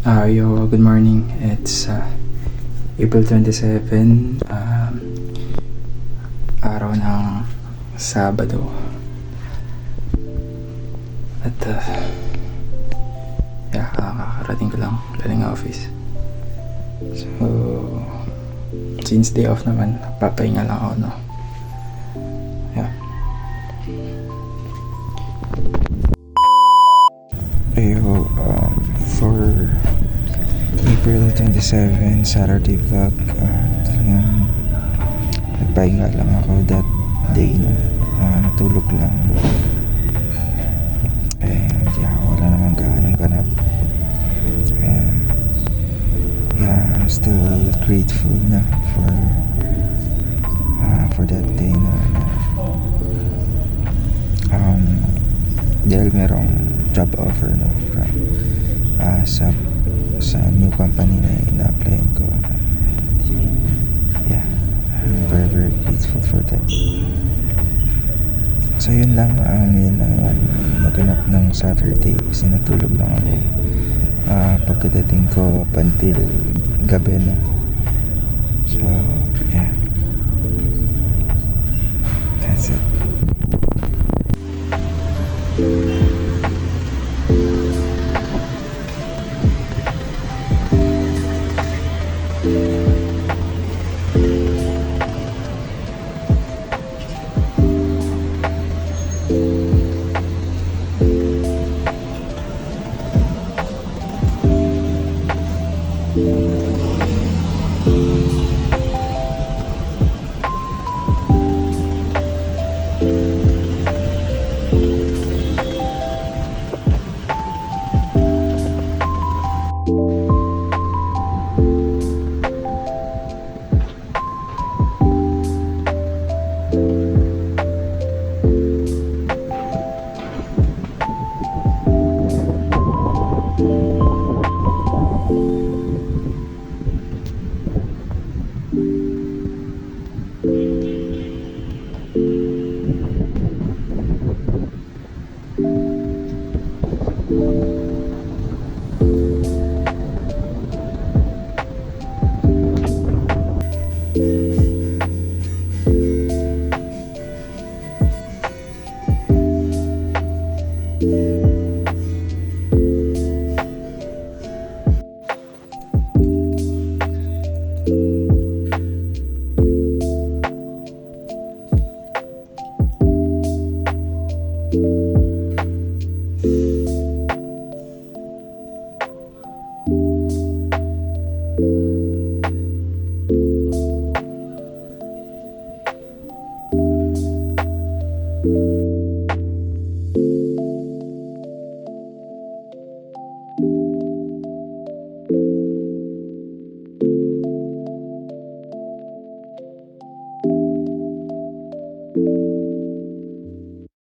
Good morning. It's April 27, araw ng Sabado. At kakarating ko lang galing office. So, since day off naman, papahinga lang ako, no? Yeah. For April 27, Saturday vlog, talagang nagpahinga lang ako that day, no? Natulog lang. And wala naman gaanong ganap. And I'm still grateful na for that day, no? Dahil merong job offer, no, from sa new company na ina-applyan ko. I'm very very grateful for that. So yun lang, yun ang naganap ng Saturday. Sinatulog lang ako pagkadating ko up until gabi, no? So that's it.